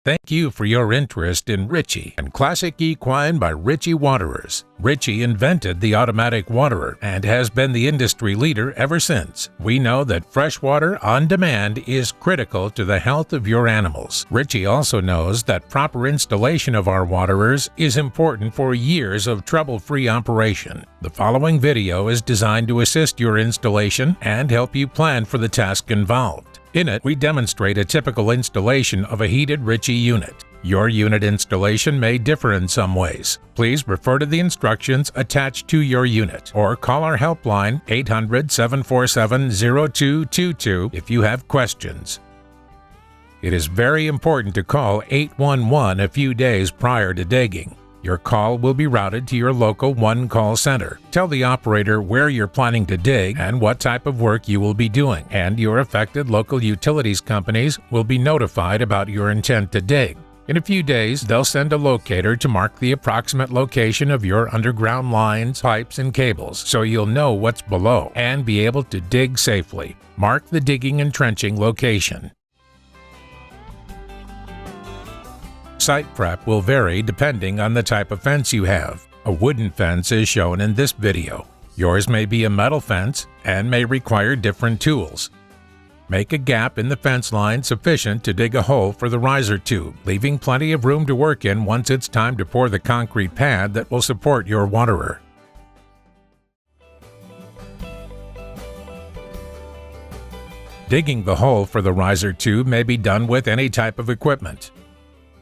Thank you for your interest in Ritchie and Classic Equine by Ritchie Waterers. Ritchie invented the automatic waterer and has been the industry leader ever since. We know that fresh water on demand is critical to the health of your animals. Ritchie also knows that proper installation of our waterers is important for years of trouble-free operation. The following video is designed to assist your installation and help you plan for the task involved. In it, we demonstrate a typical installation of a heated Ritchie unit. Your unit installation may differ in some ways. Please refer to the instructions attached to your unit or call our helpline 800-747-0222 if you have questions. It is very important to call 811 a few days prior to digging. Your call will be routed to your local one-call center. Tell the operator where you're planning to dig and what type of work you will be doing, and your affected local utilities companies will be notified about your intent to dig. In a few days, they'll send a locator to mark the approximate location of your underground lines, pipes, and cables, so you'll know what's below and be able to dig safely. Mark the digging and trenching location. Site prep will vary depending on the type of fence you have. A wooden fence is shown in this video. Yours may be a metal fence and may require different tools. Make a gap in the fence line sufficient to dig a hole for the riser tube, leaving plenty of room to work in once it's time to pour the concrete pad that will support your waterer. Digging the hole for the riser tube may be done with any type of equipment.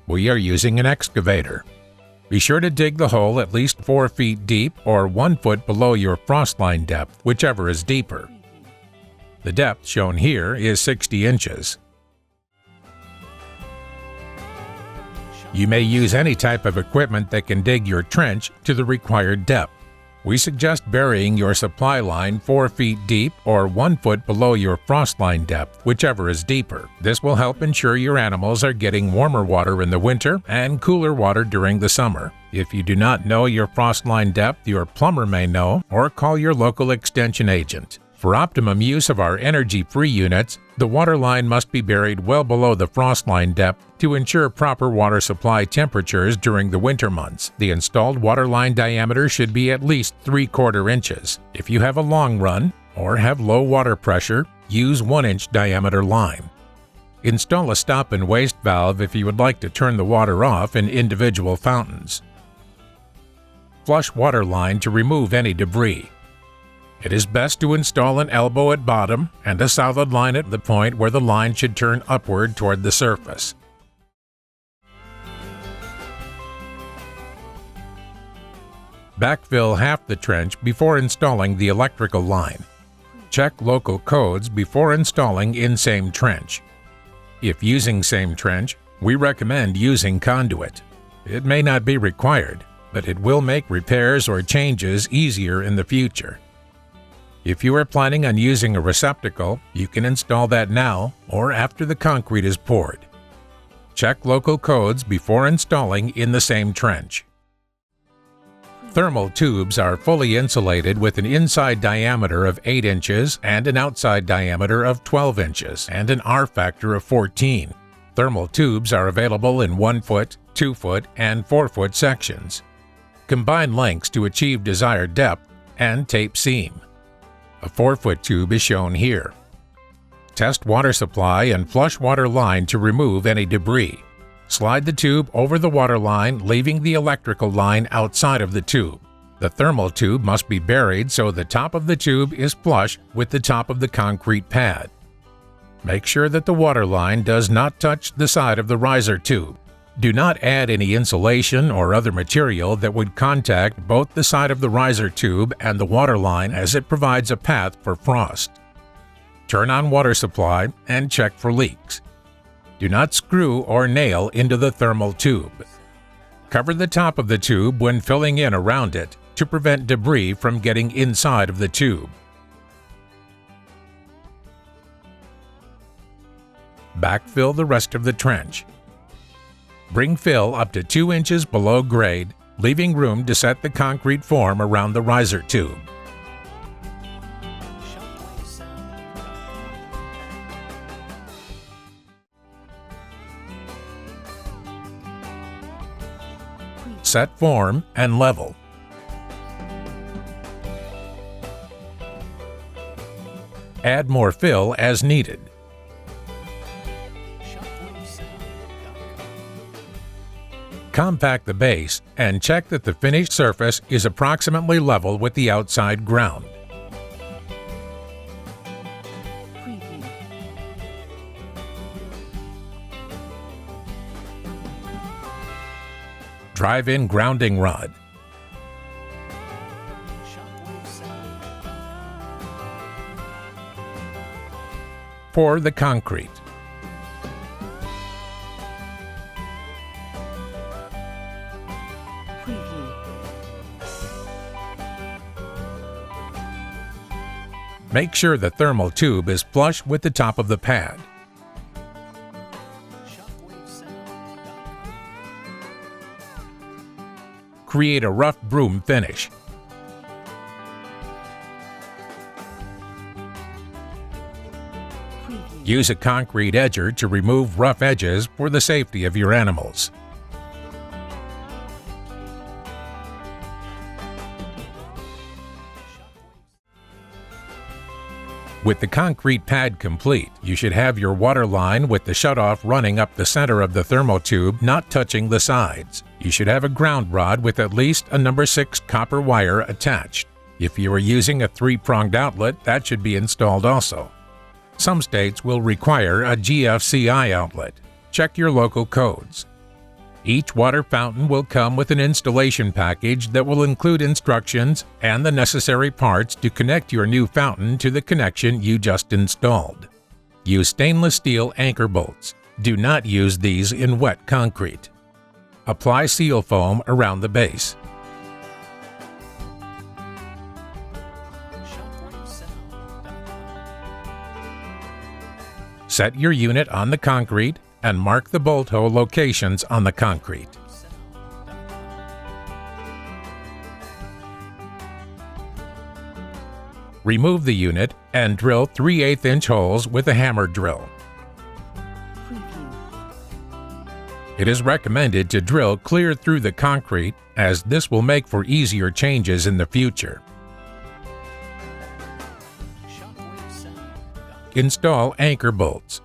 We are using an excavator. Be sure to dig the hole at least 4 feet deep or 1 foot below your frost line depth, whichever is deeper. The depth shown here is 60 inches. You may use any type of equipment that can dig your trench to the required depth. We suggest burying your supply line 4 feet deep or 1 foot below your frost line depth, whichever is deeper. This will help ensure your animals are getting warmer water in the winter and cooler water during the summer. If you do not know your frost line depth, your plumber may know, or call your local extension agent. For optimum use of our energy-free units, the water line must be buried well below the frost line depth to ensure proper water supply temperatures during the winter months. The installed water line diameter should be at least 3/4 inches. If you have a long run or have low water pressure, use 1-inch diameter line. Install a stop and waste valve if you would like to turn the water off in individual fountains. Flush water line to remove any debris. It is best to install an elbow at bottom and a solid line at the point where the line should turn upward toward the surface. Backfill half the trench before installing the electrical line. Check local codes before installing in same trench. If using same trench, we recommend using conduit. It may not be required, but it will make repairs or changes easier in the future. If you are planning on using a receptacle, you can install that now or after the concrete is poured. Check local codes before installing in the same trench. Thermal tubes are fully insulated with an inside diameter of 8 inches and an outside diameter of 12 inches and an R factor of 14. Thermal tubes are available in 1 foot, 2 foot, and 4 foot sections. Combine lengths to achieve desired depth and tape seam. A 4-foot tube is shown here. Test water supply and flush water line to remove any debris. Slide the tube over the water line, leaving the electrical line outside of the tube. The thermal tube must be buried so the top of the tube is flush with the top of the concrete pad. Make sure that the water line does not touch the side of the riser tube. Do not add any insulation or other material that would contact both the side of the riser tube and the water line, as it provides a path for frost. Turn on water supply and check for leaks. Do not screw or nail into the thermal tube. Cover the top of the tube when filling in around it to prevent debris from getting inside of the tube. Backfill the rest of the trench. Bring fill up to 2 inches below grade, leaving room to set the concrete form around the riser tube. Set form and level. Add more fill as needed. Compact the base and check that the finished surface is approximately level with the outside ground. Drive-in grounding rod. Pour the concrete. Make sure the thermal tube is flush with the top of the pad. Create a rough broom finish. Use a concrete edger to remove rough edges for the safety of your animals. With the concrete pad complete, you should have your water line with the shutoff running up the center of the thermotube, not touching the sides. You should have a ground rod with at least a number 6 copper wire attached. If you are using a 3-pronged outlet, that should be installed also. Some states will require a GFCI outlet. Check your local codes. Each water fountain will come with an installation package that will include instructions and the necessary parts to connect your new fountain to the connection you just installed. Use stainless steel anchor bolts. Do not use these in wet concrete. Apply seal foam around the base. Set your unit on the concrete and mark the bolt hole locations on the concrete. Remove the unit and drill 3/8-inch holes with a hammer drill. It is recommended to drill clear through the concrete, as this will make for easier changes in the future. Install anchor bolts.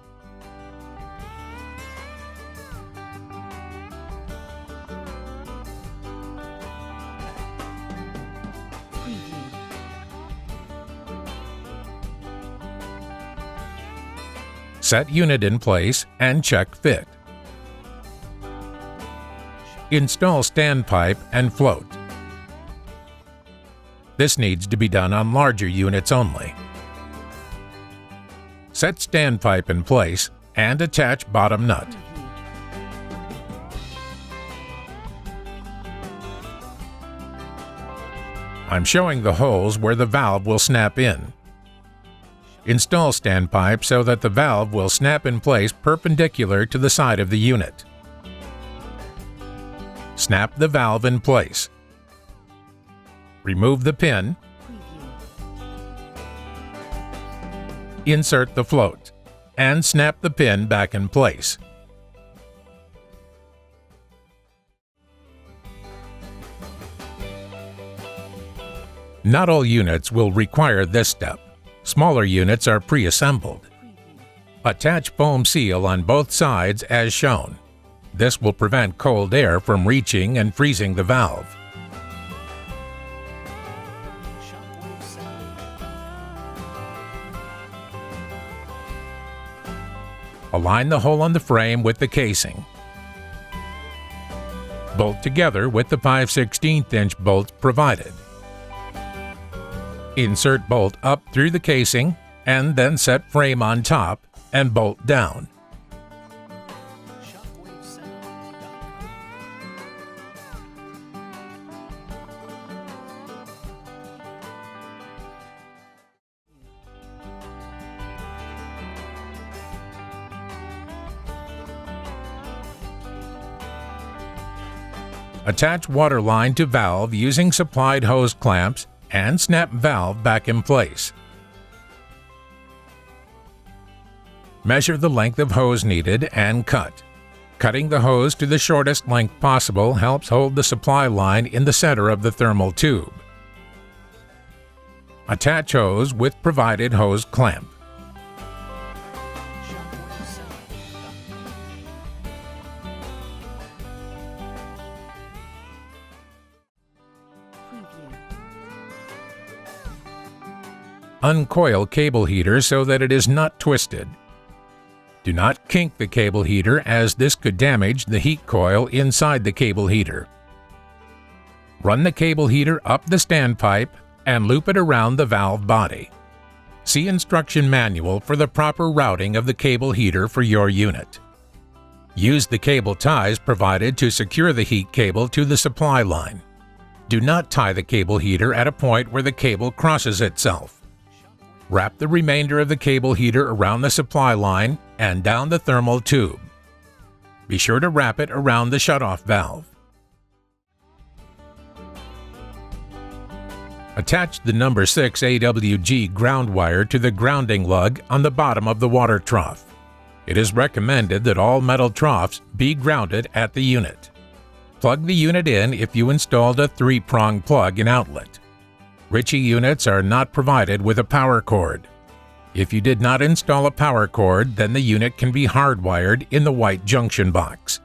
Set unit in place and check fit. Install standpipe and float. This needs to be done on larger units only. Set standpipe in place and attach bottom nut. I'm showing the holes where the valve will snap in. Install standpipe so that the valve will snap in place perpendicular to the side of the unit. Snap the valve in place. Remove the pin. Insert the float and snap the pin back in place. Not all units will require this step. Smaller units are pre-assembled. Attach foam seal on both sides as shown. This will prevent cold air from reaching and freezing the valve. Align the hole on the frame with the casing. Bolt together with the 5/16-inch bolts provided. Insert bolt up through the casing and then set frame on top and bolt down. Attach water line to valve using supplied hose clamps and snap valve back in place. Measure the length of hose needed and cut. Cutting the hose to the shortest length possible helps hold the supply line in the center of the thermal tube. Attach hose with provided hose clamp. Uncoil cable heater so that it is not twisted. Do not kink the cable heater, as this could damage the heat coil inside the cable heater. Run the cable heater up the standpipe and loop it around the valve body. See instruction manual for the proper routing of the cable heater for your unit. Use the cable ties provided to secure the heat cable to the supply line. Do not tie the cable heater at a point where the cable crosses itself. Wrap the remainder of the cable heater around the supply line and down the thermal tube. Be sure to wrap it around the shutoff valve. Attach the number 6 AWG ground wire to the grounding lug on the bottom of the water trough. It is recommended that all metal troughs be grounded at the unit. Plug the unit in if you installed a 3-prong plug-in outlet. Ritchie units are not provided with a power cord. If you did not install a power cord, then the unit can be hardwired in the white junction box.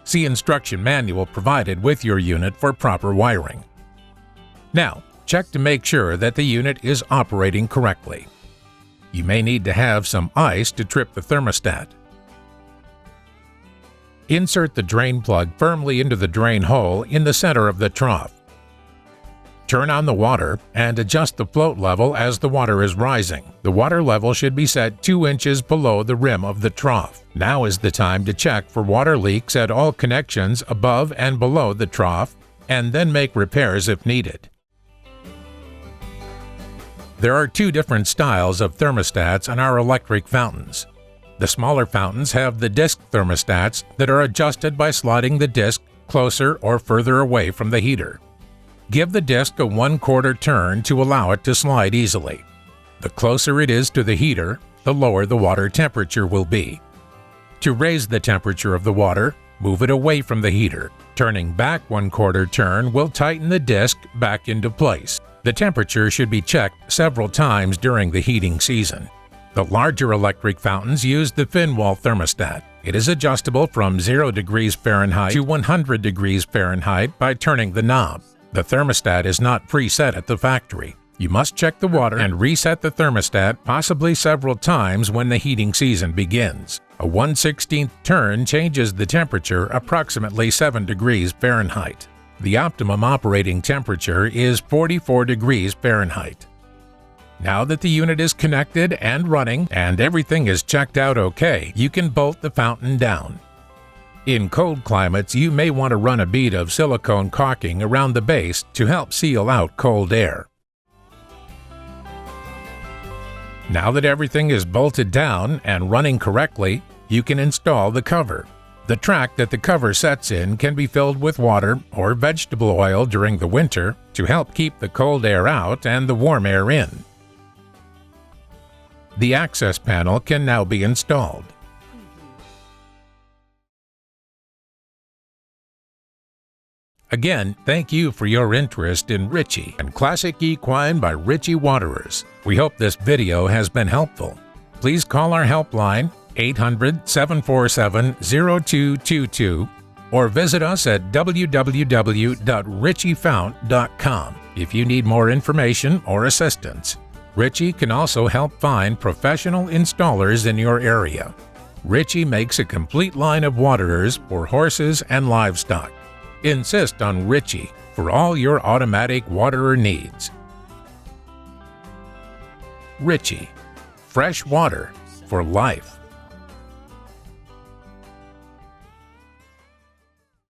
See instruction manual provided with your unit for proper wiring. Now, check to make sure that the unit is operating correctly. You may need to have some ice to trip the thermostat. Insert the drain plug firmly into the drain hole in the center of the trough. Turn on the water and adjust the float level as the water is rising. The water level should be set 2 inches below the rim of the trough. Now is the time to check for water leaks at all connections above and below the trough, and then make repairs if needed. There are 2 different styles of thermostats on our electric fountains. The smaller fountains have the disc thermostats that are adjusted by sliding the disc closer or further away from the heater. Give the disc a 1/4 turn to allow it to slide easily. The closer it is to the heater, the lower the water temperature will be. To raise the temperature of the water, move it away from the heater. Turning back 1/4 turn will tighten the disc back into place. The temperature should be checked several times during the heating season. The larger electric fountains use the fin wall thermostat. It is adjustable from 0 degrees Fahrenheit to 100 degrees Fahrenheit by turning the knob. The thermostat is not preset at the factory. You must check the water and reset the thermostat possibly several times when the heating season begins. A 1/16th turn changes the temperature approximately 7 degrees Fahrenheit. The optimum operating temperature is 44 degrees Fahrenheit. Now that the unit is connected and running and everything is checked out okay, you can bolt the fountain down. In cold climates, you may want to run a bead of silicone caulking around the base to help seal out cold air. Now that everything is bolted down and running correctly, you can install the cover. The track that the cover sets in can be filled with water or vegetable oil during the winter to help keep the cold air out and the warm air in. The access panel can now be installed. Again, thank you for your interest in Ritchie and Classic Equine by Ritchie Waterers. We hope this video has been helpful. Please call our helpline 800-747-0222 or visit us at www.ritchiefount.com if you need more information or assistance. Ritchie can also help find professional installers in your area. Ritchie makes a complete line of waterers for horses and livestock. Insist on Ritchie for all your automatic waterer needs. Ritchie, fresh water for life.